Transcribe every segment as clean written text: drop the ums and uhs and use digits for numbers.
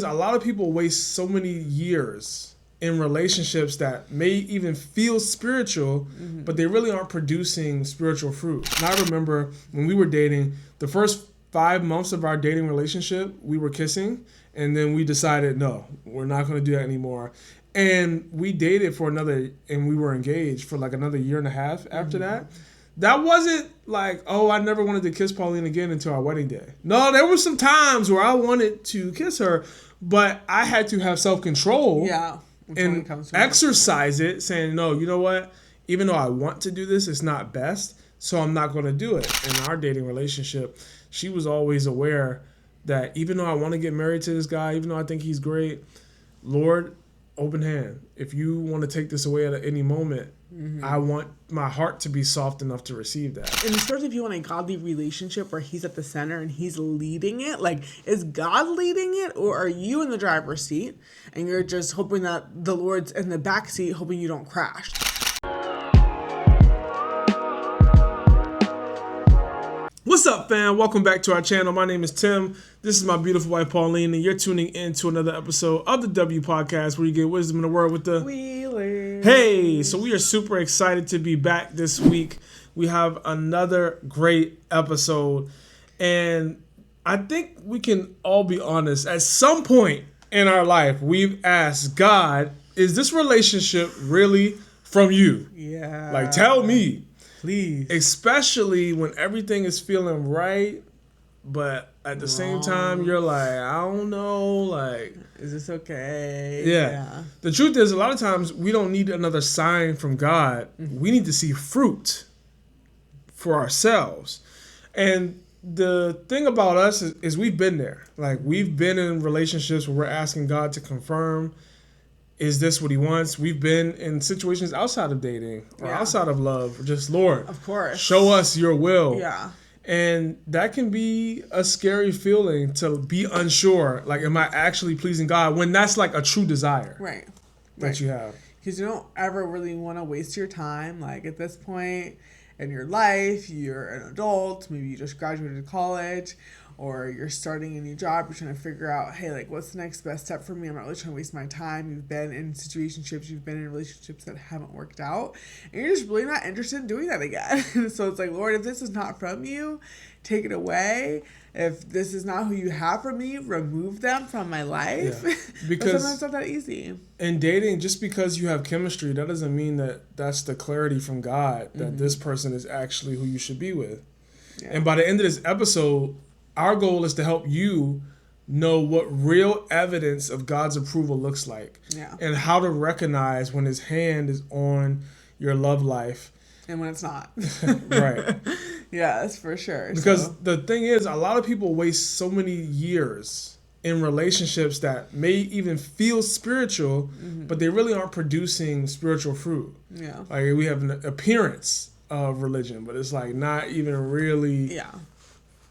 A lot of people waste so many years in relationships that may even feel spiritual, but they really aren't producing spiritual fruit. And I remember when we were dating, the first 5 months of our dating relationship, we were kissing, and then we decided, no, we're not going to do that anymore. And we dated and we were engaged for like another year and a half after that. That wasn't like, oh, I never wanted to kiss Pauline again until our wedding day. No, there were some times where I wanted to kiss her, but I had to have self-control and exercise it, saying, no, you know what? Even though I want to do this, it's not best, so I'm not going to do it. In our dating relationship, she was always aware that even though I want to get married to this guy, even though I think he's great, Lord, open hand. If you want to take this away at any moment, I want my heart to be soft enough to receive that. And especially if you want a godly relationship where he's at the center and he's leading it, like, is God leading it, or are you in the driver's seat and you're just hoping that the Lord's in the back seat, hoping you don't crash? What's up, fam? Welcome back to our channel. My name is Tim. This is my beautiful wife, Pauline, and you're tuning in to another episode of the W Podcast, where you get wisdom in the word with the Wheelers. Hey, so we are super excited to be back this week. We have another great episode, and I think we can all be honest. At some point in our life, we've asked God, is this relationship really from you? Yeah. Like, tell me. Please. Especially when everything is feeling right, but at the same time, you're like, I don't know, like, is this okay? Yeah. The truth is, a lot of times, we don't need another sign from God. We need to see fruit for ourselves. And the thing about us is we've been there. Like, we've been in relationships where we're asking God to confirm, is this what he wants? We've been in situations outside of dating or outside of love. Just, Lord, of course, show us your will. Yeah. And that can be a scary feeling, to be unsure. Like, am I actually pleasing God, when that's like a true desire that you have? Because you don't ever really want to waste your time. Like, at this point in your life, you're an adult. Maybe you just graduated college, or you're starting a new job. You're trying to figure out, hey, like, what's the next best step for me? I'm not really trying to waste my time. You've been in situationships, you've been in relationships that haven't worked out, and you're just really not interested in doing that again. So it's like, Lord, if this is not from you, take it away. If this is not who you have for me, remove them from my life. Yeah. Because but sometimes it's not that easy. In dating, just because you have chemistry, that doesn't mean that that's the clarity from God that this person is actually who you should be with. Yeah. And by the end of this episode, our goal is to help you know what real evidence of God's approval looks like, and how to recognize when his hand is on your love life and when it's not. Right. Yes, for sure. Because the thing is, a lot of people waste so many years in relationships that may even feel spiritual, but they really aren't producing spiritual fruit. Yeah. Like, we have an appearance of religion, but it's like not even really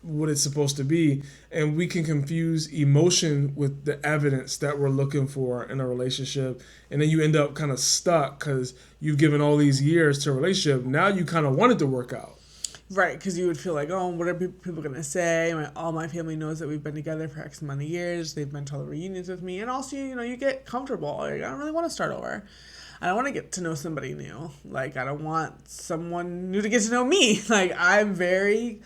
what it's supposed to be. And we can confuse emotion with the evidence that we're looking for in a relationship, and then you end up kind of stuck because you've given all these years to a relationship. Now you kind of want it to work out. Right, because you would feel like, oh, what are people going to say? All my family knows that we've been together for X amount of years. They've been to all the reunions with me. And also, you get comfortable. Like, I don't really want to start over. I don't want to get to know somebody new. Like, I don't want someone new to get to know me. Like, I'm very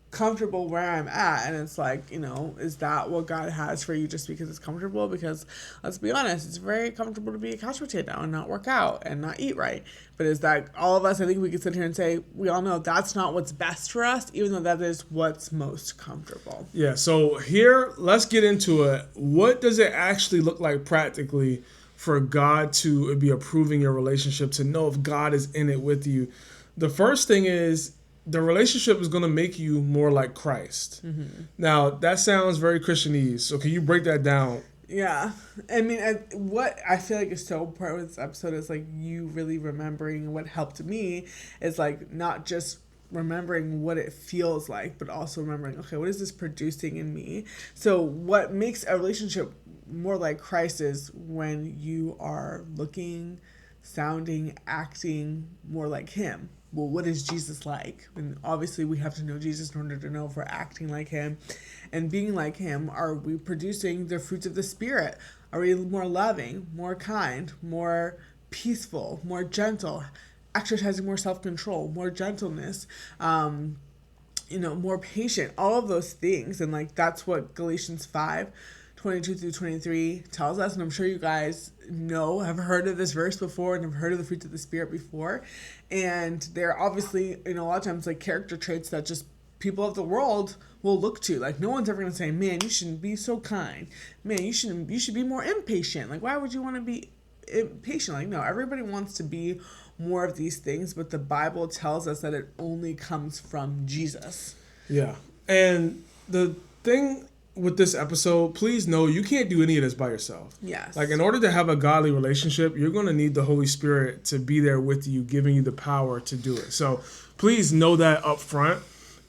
comfortable where I'm at, and it's like, is that what God has for you just because it's comfortable? Because let's be honest, it's very comfortable to be a couch potato and not work out and not eat right. But is that all of us? I think we could sit here and say we all know that's not what's best for us, even though that is what's most comfortable. Yeah, so here, let's get into it. What does it actually look like practically for God to be approving your relationship, to know if God is in it with you? The first thing is, the relationship is going to make you more like Christ. Now, that sounds very Christianese. So can you break that down? Yeah. I mean, what I feel like is so important with this episode is, like, you really remembering what helped me is, like, not just remembering what it feels like, but also remembering, okay, what is this producing in me? So what makes a relationship more like Christ is when you are looking, sounding, acting more like him. well, what is Jesus like? And obviously we have to know Jesus in order to know if we're acting like him and being like him. Are we producing the fruits of the Spirit? Are we more loving, more kind, more peaceful, more gentle, exercising more self-control, more gentleness, more patient, all of those things. And like, that's what Galatians 5:22 through 23 tells us. And I'm sure you guys have heard of this verse before and have heard of the fruits of the Spirit before. And they're obviously, a lot of times like character traits that just people of the world will look to. Like, no one's ever going to say, man, you shouldn't be so kind. Man, you should be more impatient. Like, why would you want to be impatient? Like, no, everybody wants to be more of these things, but the Bible tells us that it only comes from Jesus. Yeah. And the thing with this episode, please know you can't do any of this by yourself. Yes. Like, in order to have a godly relationship, you're going to need the Holy Spirit to be there with you, giving you the power to do it. So please know that up front.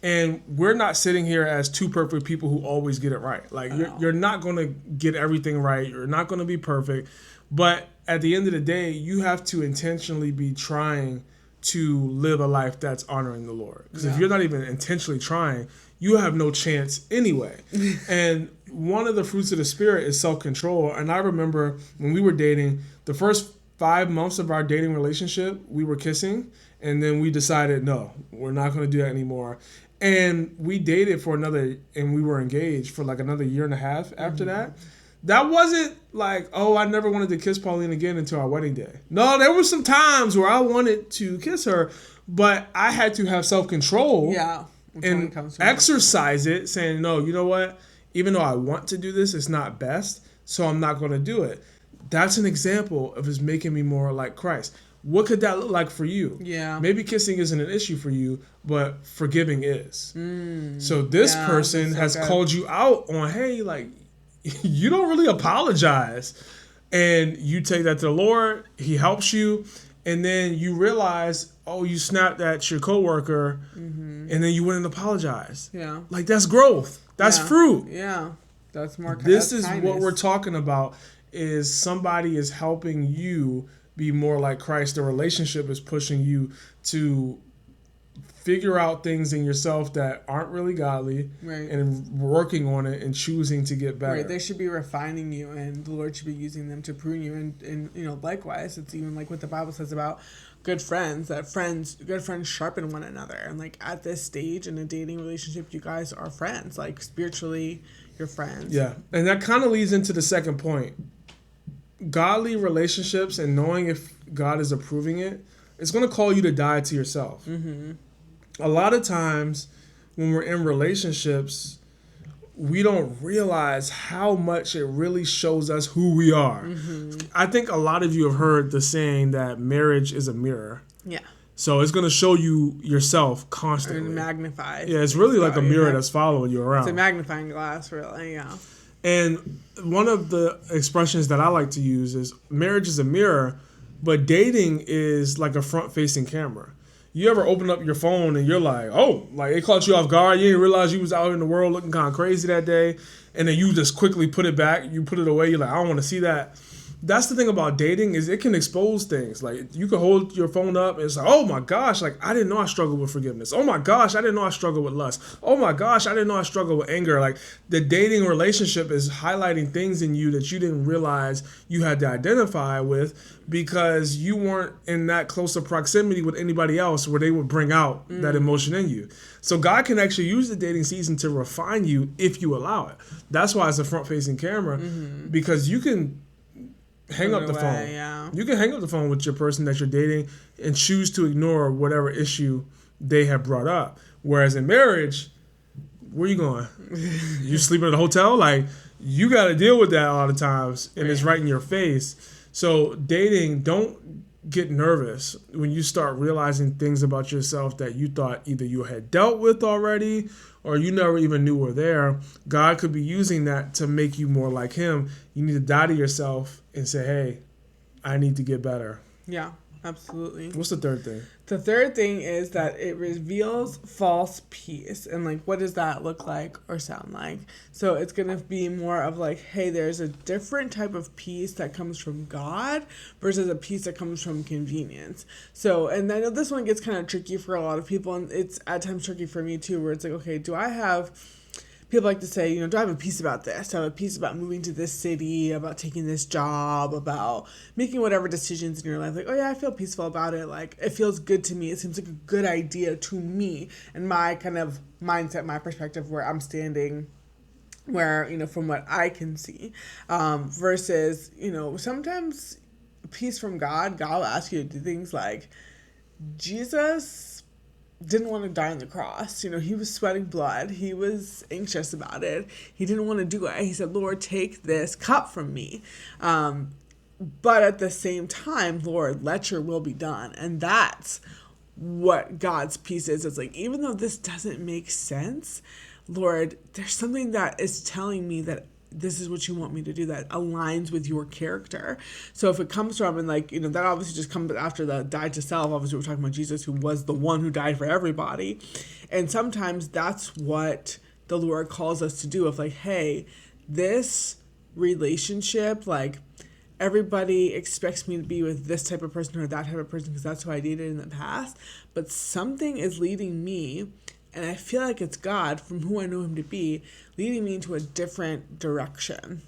And we're not sitting here as two perfect people who always get it right. Like, you're not going to get everything right. You're not going to be perfect. But at the end of the day, you have to intentionally be trying to live a life that's honoring the Lord. Because if you're not even intentionally trying, you have no chance anyway. And one of the fruits of the Spirit is self-control. And I remember when we were dating, the first 5 months of our dating relationship, we were kissing. And then we decided, no, we're not going to do that anymore. And we dated and we were engaged for like another year and a half after that. That wasn't like, oh, I never wanted to kiss Pauline again until our wedding day. No, there were some times where I wanted to kiss her, but I had to have self-control. Yeah. And exercise it, saying, no, you know what? Even though I want to do this, it's not best, so I'm not going to do it. That's an example of us making me more like Christ. What could that look like for you? Yeah. Maybe kissing isn't an issue for you, but forgiving is. So this person has called you out on, hey, like, you don't really apologize. And you take that to the Lord. He helps you. And then you realize, oh, you snapped at your coworker, and then you went and apologized. Yeah. Like, that's growth. That's fruit. Yeah. That's more This is kindness. What we're talking about, is somebody is helping you be more like Christ. The relationship is pushing you to figure out things in yourself that aren't really godly, right, and working on it and choosing to get better. Right, they should be refining you, and the Lord should be using them to prune you. And likewise, it's even like what the Bible says about good friends, that good friends sharpen one another. And like at this stage in a dating relationship, you guys are friends, like spiritually, you're friends. Yeah, and that kind of leads into the second point. Godly relationships and knowing if God is approving it, it's going to call you to die to yourself. A lot of times when we're in relationships, we don't realize how much it really shows us who we are. I think a lot of you have heard the saying that marriage is a mirror. Yeah. So it's going to show you yourself constantly. And magnify. Yeah, it's really like a mirror that's following you around. It's a magnifying glass, really, yeah. And one of the expressions that I like to use is marriage is a mirror, but dating is like a front-facing camera. You ever open up your phone and you're like, oh, like it caught you off guard. You didn't realize you was out in the world looking kind of crazy that day. And then you just quickly put it back. You put it away. You're like, I don't want to see that. That's the thing about dating, is it can expose things. Like, you can hold your phone up and it's like, oh my gosh, like I didn't know I struggled with forgiveness. Oh my gosh, I didn't know I struggled with lust. Oh my gosh, I didn't know I struggled with anger. Like, the dating relationship is highlighting things in you that you didn't realize you had to identify with, because you weren't in that close of proximity with anybody else where they would bring out that emotion in you. So God can actually use the dating season to refine you if you allow it. That's why it's a front-facing camera, because you can hang up the phone. Yeah. You can hang up the phone with your person that you're dating and choose to ignore whatever issue they have brought up. Whereas in marriage, where you going? You sleeping at a hotel? Like, you got to deal with that a lot of times, and it's right in your face. So dating, don't get nervous when you start realizing things about yourself that you thought either you had dealt with already or you never even knew were there. God could be using that to make you more like him. You need to die to yourself and say, hey, I need to get better. Yeah. Absolutely. What's the third thing? The third thing is that it reveals false peace. And, like, what does that look like or sound like? So it's going to be more of like, hey, there's a different type of peace that comes from God versus a peace that comes from convenience. So, and I know this one gets kind of tricky for a lot of people, and it's at times tricky for me too, where it's like, okay, do I have... People like to say, you know, do I have a peace about this? Do I have a peace about moving to this city, about taking this job, about making whatever decisions in your life? Like, oh yeah, I feel peaceful about it. Like, it feels good to me. It seems like a good idea to me and my kind of mindset, my perspective, where I'm standing, where, you know, from what I can see, versus, you know, sometimes peace from God will ask you to do things like Jesus didn't want to die on the cross. You know, he was sweating blood. He was anxious about it. He didn't want to do it. He said, Lord, take this cup from me. But at the same time, Lord, let your will be done. And that's what God's peace is. It's like, even though this doesn't make sense, Lord, there's something that is telling me that this is what you want me to do that aligns with your character. So if it comes from, and like, you know, that obviously just comes after the die to self. Obviously, we're talking about Jesus, who was the one who died for everybody. And sometimes that's what the Lord calls us to do, of like, hey, this relationship, like, everybody expects me to be with this type of person or that type of person because that's who I dated in the past. But something is leading me, and I feel like it's God, from who I know him to be, leading me into a different direction.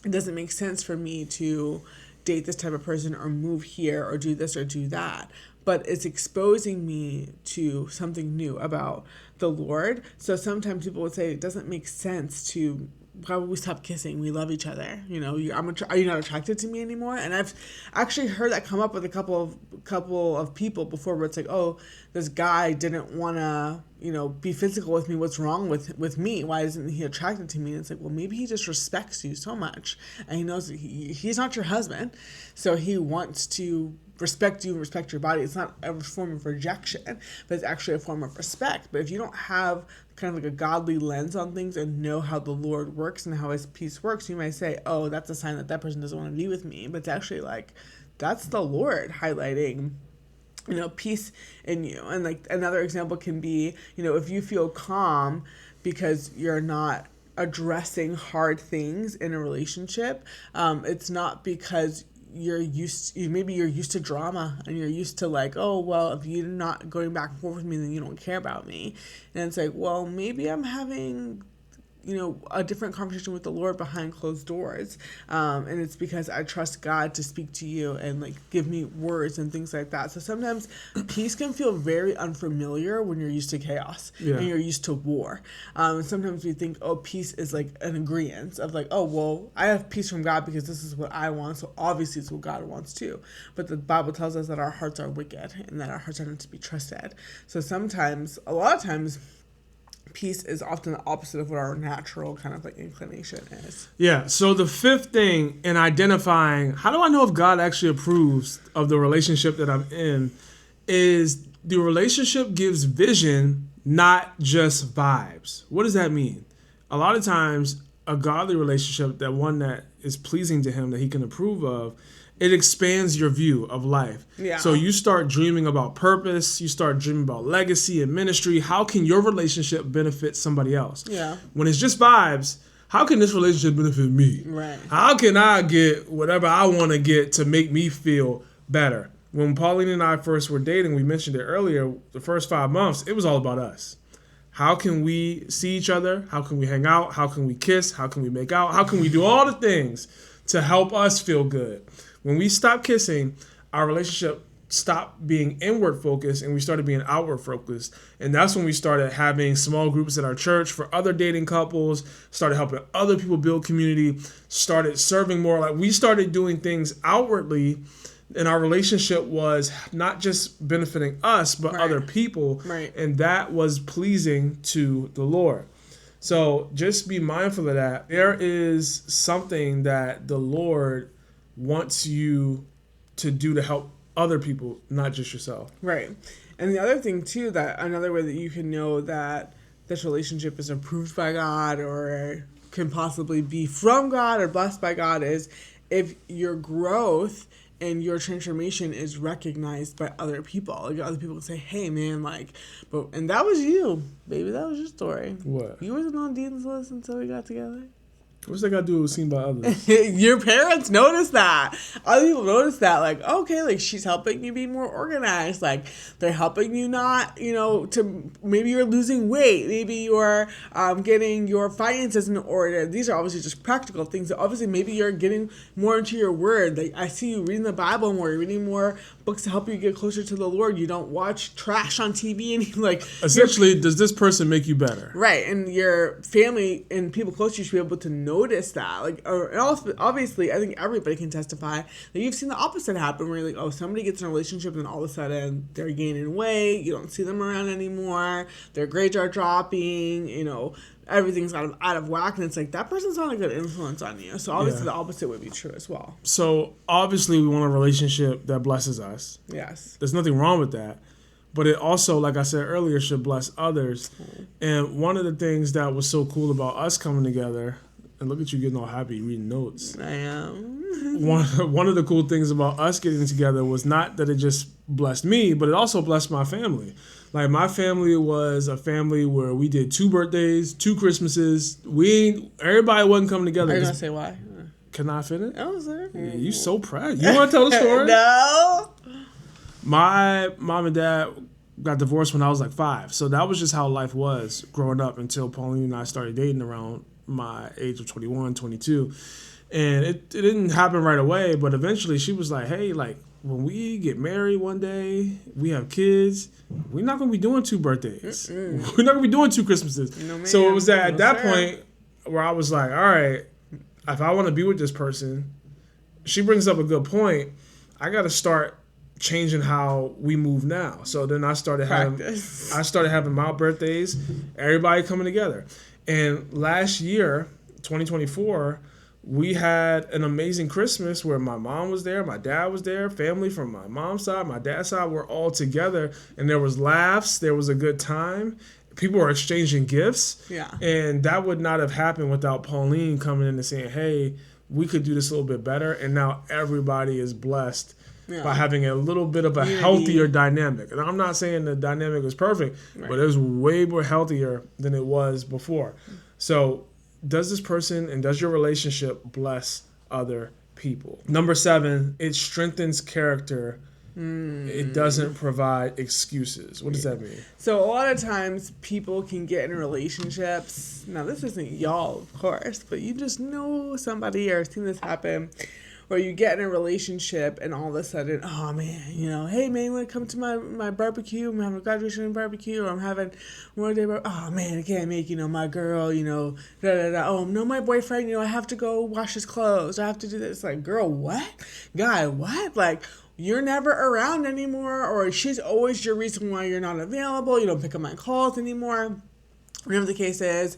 It doesn't make sense for me to date this type of person or move here or do this or do that. But it's exposing me to something new about the Lord. So sometimes people would say it doesn't make sense to... Why would we stop kissing? We love each other. You know, are you not attracted to me anymore? And I've actually heard that come up with a couple of people before, where it's like, oh, this guy didn't want to, you know, be physical with me. What's wrong with me? Why isn't he attracted to me? And it's like, well, maybe he just respects you so much, and he knows that he's not your husband, so he wants to respect you and respect your body. It's not a form of rejection, but it's actually a form of respect. But if you don't have kind of like a godly lens on things and know how the Lord works and how his peace works, you might say, oh, that's a sign that that person doesn't want to be with me. But it's actually like, that's the Lord highlighting, you know, peace in you. And like another example can be, you know, if you feel calm because you're not addressing hard things in a relationship, it's not because maybe you're used to drama, and you're used to like, oh, well, if you're not going back and forth with me, then you don't care about me. And it's like, well, maybe I'm having, you know, a different conversation with the Lord behind closed doors. And it's because I trust God to speak to you and like give me words and things like that. So sometimes peace can feel very unfamiliar when you're used to chaos and you're used to war. And sometimes we think, oh, peace is like an agreement of like, oh, well, I have peace from God because this is what I want. So obviously it's what God wants too. But the Bible tells us that our hearts are wicked and that our hearts are not to be trusted. So sometimes, a lot of times, peace is often the opposite of what our natural kind of like inclination is. Yeah. So the fifth thing in identifying, how do I know if God actually approves of the relationship that I'm in, is the relationship gives vision, not just vibes. What does that mean? A lot of times, a godly relationship, that one that is pleasing to him, that he can approve of, it expands your view of life. Yeah. So you start dreaming about purpose. You start dreaming about legacy and ministry. How can your relationship benefit somebody else? Yeah. When it's just vibes, how can this relationship benefit me? Right. How can I get whatever I want to get to make me feel better? When Pauline and I first were dating, we mentioned it earlier, the first 5 months, it was all about us. How can we see each other? How can we hang out? How can we kiss? How can we make out? How can we do all the things to help us feel good? When we stopped kissing, our relationship stopped being inward focused and we started being outward focused. And that's when we started having small groups at our church for other dating couples, started helping other people build community, started serving more. Like, we started doing things outwardly, and our relationship was not just benefiting us, but other people. Right. And that was pleasing to the Lord. So just be mindful of that. There is something that the Lord wants you to do to help other people, not just yourself. Right. And the other thing too, that another way that you can know that this relationship is approved by God or can possibly be from God or blessed by God, is if your growth and your transformation is recognized by other people. Like other people can say, "Hey, man, like," but and that was you, baby. That was your story. What? You wasn't on Dean's list until we got together. What's that got to do with seen by others? Your parents noticed that. Other people noticed that. Like, okay, like she's helping you be more organized. Like they're helping you not, to maybe you're losing weight. Maybe you're getting your finances in order. These are obviously just practical things. That obviously, maybe you're getting more into your word. Like I see you reading the Bible more. You're reading more books to help you get closer to the Lord. You don't watch trash on TV and like. Essentially, does this person make you better? Right, and your family and people close to you should be able to notice that. Like, and also, obviously, I think everybody can testify that you've seen the opposite happen, where you're like, oh, somebody gets in a relationship and all of a sudden they're gaining weight. You don't see them around anymore. Their grades are dropping. Everything's out of whack, and it's like that person's not a good influence on you. So obviously, the opposite would be true as well. So obviously, we want a relationship that blesses us. Yes, there's nothing wrong with that. But it also, like I said earlier, should bless others. And one of the things that was so cool about us coming together, and look at you getting all happy reading notes. I am. One of the cool things about us getting together was not that it just blessed me, but it also blessed my family. Like my family was a family where we did 2 birthdays, 2 Christmases. Everybody wasn't coming together. Are you gonna say why? Can I finish? Oh, sir. Yeah, you so proud. You want to tell the story? No. My mom and dad got divorced when I was like 5. So that was just how life was growing up until Pauline and I started dating around my age of 21, 22. And it didn't happen right away, but eventually she was like, hey, like when we get married one day, we have kids, we're not going to be doing 2 birthdays. Mm-mm. We're not going to be doing 2 Christmases. No, so it was at that point where I was like, all right, if I want to be with this person, she brings up a good point. I got to start changing how we move now. So then I started having my birthdays, everybody coming together. And last year, 2024, we had an amazing Christmas where my mom was there, my dad was there, family from my mom's side, my dad's side, we're all together. And there was laughs, there was a good time. People were exchanging gifts. Yeah. And that would not have happened without Pauline coming in and saying, hey, we could do this a little bit better. And now everybody is blessed by having a little bit of a healthier dynamic. And I'm not saying the dynamic was perfect, but it was way more healthier than it was before. So does this person and does your relationship bless other people? Number 7, it strengthens character. It doesn't provide excuses. What does that mean? So a lot of times people can get in relationships. Now this isn't y'all, of course, but you just know somebody or seen this happen where you get in a relationship and all of a sudden, oh man, hey man, you want to come to my barbecue? I'm having a graduation barbecue, or I'm having one day. Oh man, I can't make my girl. Da da da. Oh no, my boyfriend. I have to go wash his clothes. I have to do this. Like, girl, what? Guy, what? Like, you're never around anymore, or she's always your reason why you're not available. You don't pick up my calls anymore. Whatever the case is,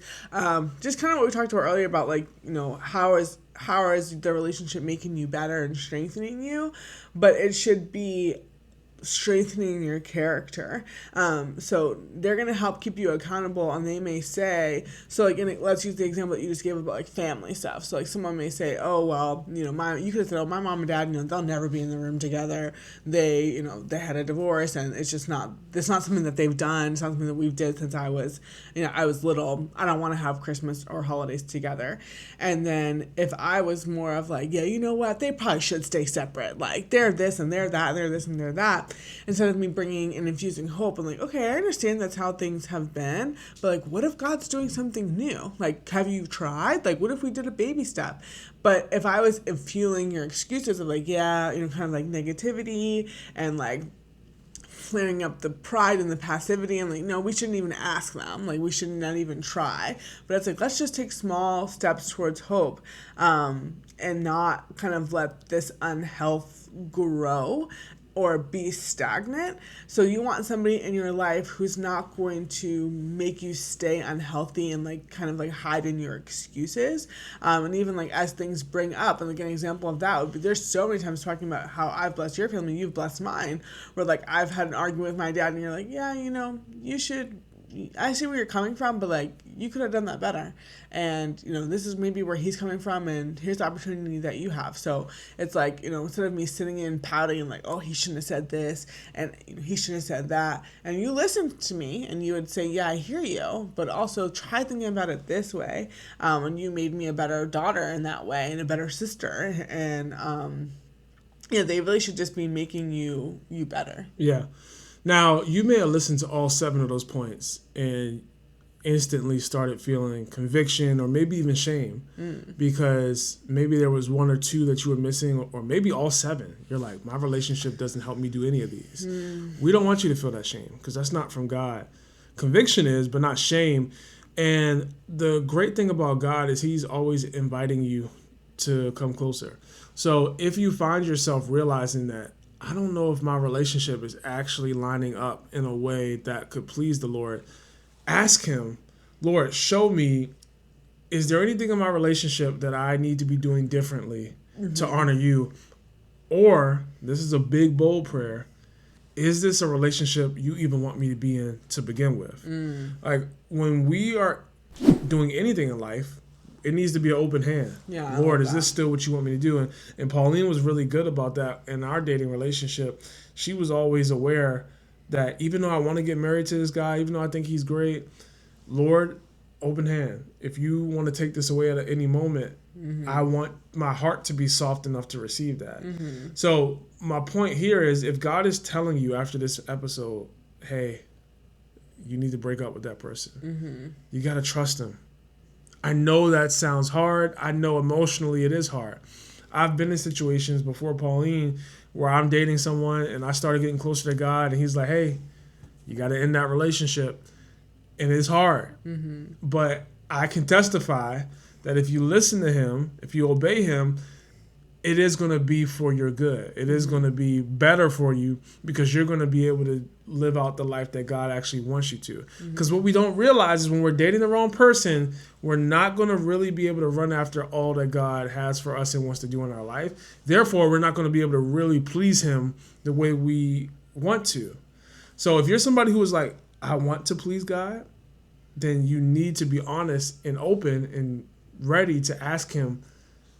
just kind of what we talked about earlier about, like, how is the relationship making you better and strengthening you, but it should be strengthening your character. So they're going to help keep you accountable, and they may say, so like, let's use the example that you just gave about like family stuff. So like someone may say, oh, well, you could have said, oh, my mom and dad, they'll never be in the room together. They, they had a divorce, and it's not something that they've done, something that we've did since I was little. I don't want to have Christmas or holidays together. And then if I was more of like, yeah, you know what, they probably should stay separate. Like, they're this and they're that, they're this and they're that. Instead of me bringing and infusing hope, I'm like, okay, I understand that's how things have been, but like, what if God's doing something new? Like, have you tried? Like, what if we did a baby step? But if I was fueling your excuses of like, yeah, kind of like negativity and like flaring up the pride and the passivity, I'm like, no, we shouldn't even ask them. Like, we should not even try. But it's like, let's just take small steps towards hope, and not kind of let this unhealth grow or be stagnant. So you want somebody in your life who's not going to make you stay unhealthy and like kind of like hide in your excuses. And even like as things bring up, and like an example of that would be, there's so many times talking about how I've blessed your family, you've blessed mine, where like I've had an argument with my dad and you're like, yeah, you should I see where you're coming from, but like you could have done that better. And this is maybe where he's coming from, and here's the opportunity that you have. So it's like, instead of me sitting in pouting and like, oh, he shouldn't have said this, and he shouldn't have said that, and you listened to me and you would say, yeah, I hear you, but also try thinking about it this way. And you made me a better daughter in that way, and a better sister, and they really should just be making you better. Yeah. Now, you may have listened to all 7 of those points and instantly started feeling conviction or maybe even shame because maybe there was 1 or 2 that you were missing, or maybe all 7. You're like, my relationship doesn't help me do any of these. We don't want you to feel that shame because that's not from God. Conviction is, but not shame. And the great thing about God is he's always inviting you to come closer. So if you find yourself realizing that, I don't know if my relationship is actually lining up in a way that could please the Lord, ask him, Lord, show me, is there anything in my relationship that I need to be doing differently to honor you? Or, this is a big, bold prayer, is this a relationship you even want me to be in to begin with? Like, when we are doing anything in life, it needs to be an open hand. Yeah, Lord, is this still what you want me to do? And Pauline was really good about that in our dating relationship. She was always aware that even though I want to get married to this guy, even though I think he's great, Lord, open hand. If you want to take this away at any moment, I want my heart to be soft enough to receive that. So my point here is, if God is telling you after this episode, hey, you need to break up with that person, you got to trust him. I know that sounds hard. I know emotionally it is hard. I've been in situations before Pauline where I'm dating someone and I started getting closer to God and he's like, hey, you got to end that relationship. And it's hard. But I can testify that if you listen to him, if you obey him, it is going to be for your good. It is going to be better for you because you're going to be able to live out the life that God actually wants you to. Because what we don't realize is when we're dating the wrong person, we're not going to really be able to run after all that God has for us and wants to do in our life. Therefore, we're not going to be able to really please him the way we want to. So if you're somebody who is like, I want to please God, then you need to be honest and open and ready to ask him,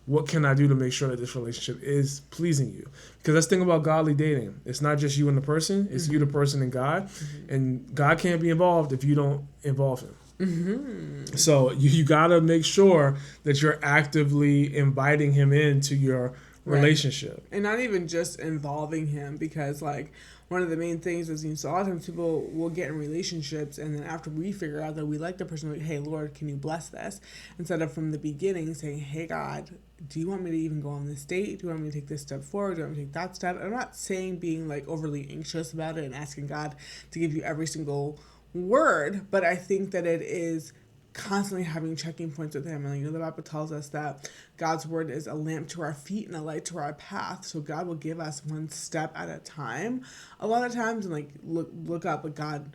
what can I do to make sure that this relationship is pleasing you? Because that's the thing about godly dating. It's not just you and the person. It's you, the person, and God. And God can't be involved if you don't involve him. So you got to make sure that you're actively inviting him into your relationship. Right. And not even just involving him, because like one of the main things is, so a lot of times people will get in relationships and then after we figure out that we like the person, we're like, hey, Lord, can you bless this? Instead of from the beginning saying, hey, God, do you want me to even go on this date? Do you want me to take this step forward? Do you want me to take that step? I'm not saying being like overly anxious about it and asking God to give you every single word, but I think that it is constantly having checking points with him. And the Bible tells us that God's word is a lamp to our feet and a light to our path. So God will give us one step at a time a lot of times, and like look up at God,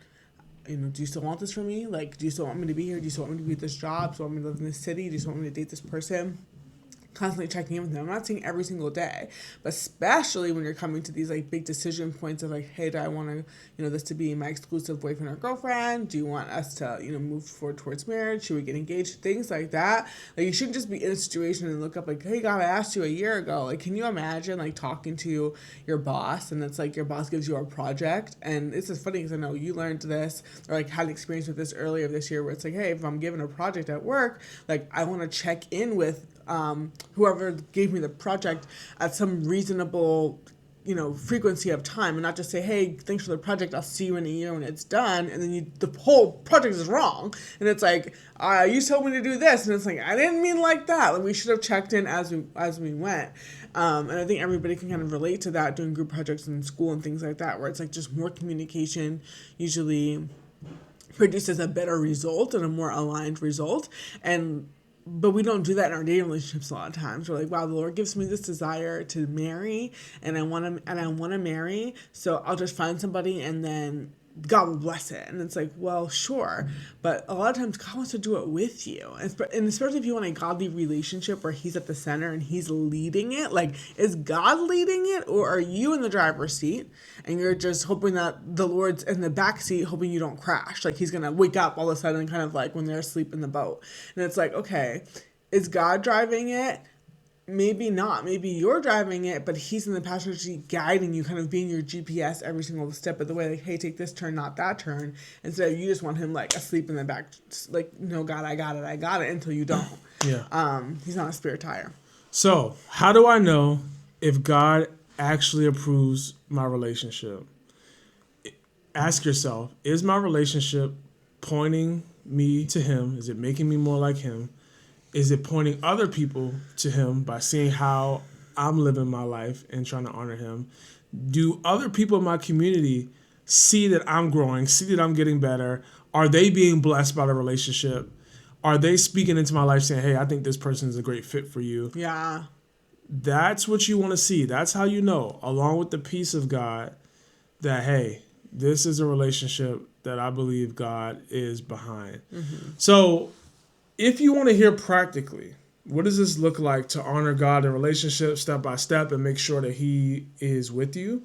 do you still want this from me? Like, do you still want me to be here? Do you still want me to be at this job? Do you want me to live in this city? Do you still want me to date this person? Constantly checking in with them. I'm not saying every single day, but especially when you're coming to these like big decision points of like, hey, do I want to, this to be my exclusive boyfriend or girlfriend? Do you want us to, move forward towards marriage? Should we get engaged? Things like that. Like, you shouldn't just be in a situation and look up like, hey, God, I asked you a year ago. Like, can you imagine like talking to your boss and it's like your boss gives you a project? And this is funny because I know you learned this or like had an experience with this earlier this year where it's like, hey, if I'm given a project at work, like I want to check in with whoever gave me the project at some reasonable, frequency of time, and not just say, hey, thanks for the project, I'll see you in a year when it's done, and then the whole project is wrong, and it's like, you told me to do this, and it's like, I didn't mean like that. Like, we should have checked in as we went, and I think everybody can kind of relate to that doing group projects in school and things like that, where it's like just more communication usually produces a better result and a more aligned result. But we don't do that in our dating relationships a lot of times. We're like, wow, the Lord gives me this desire to marry, and I want to marry, so I'll just find somebody, and then God will bless it. And it's like, well, sure. But a lot of times God wants to do it with you. And especially if you want a godly relationship where he's at the center and he's leading it. Like, is God leading it, or are you in the driver's seat and you're just hoping that the Lord's in the back seat, hoping you don't crash? Like, he's going to wake up all of a sudden, kind of like when they're asleep in the boat. And it's like, okay, is God driving it? Maybe not. Maybe you're driving it, but he's in the passenger seat guiding you, kind of being your GPS every single step of the way. Like, hey, take this turn, not that turn. Instead of you just want him like asleep in the back, like, no, God, I got it, until you don't. Yeah. He's not a spare tire. So, how do I know if God actually approves my relationship? Ask yourself, is my relationship pointing me to him? Is it making me more like him? Is it pointing other people to him by seeing how I'm living my life and trying to honor him? Do other people in my community see that I'm growing, see that I'm getting better? Are they being blessed by the relationship? Are they speaking into my life saying, hey, I think this person is a great fit for you? Yeah. That's what you want to see. That's how you know, along with the peace of God, that, hey, this is a relationship that I believe God is behind. Mm-hmm. So if you want to hear practically, what does this look like to honor God in relationship step by step and make sure that he is with you?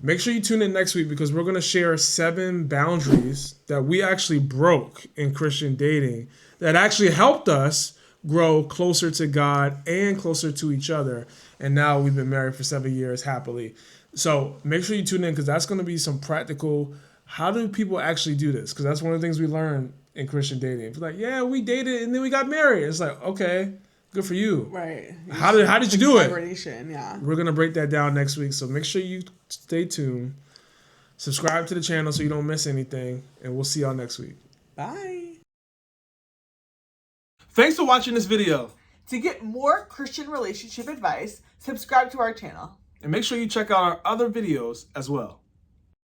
Make sure you tune in next week, because we're going to share 7 boundaries that we actually broke in Christian dating that actually helped us grow closer to God and closer to each other. And now we've been married for 7 years happily. So make sure you tune in, because that's going to be some practical, how do people actually do this? Because that's one of the things we learned in Christian dating. It's like, yeah, we dated and then we got married. It's like, okay, good for you. Right. How did you do it? Yeah. We're going to break that down next week. So make sure you stay tuned. Subscribe to the channel so you don't miss anything. And we'll see y'all next week. Bye. Thanks for watching this video. To get more Christian relationship advice, subscribe to our channel. And make sure you check out our other videos as well.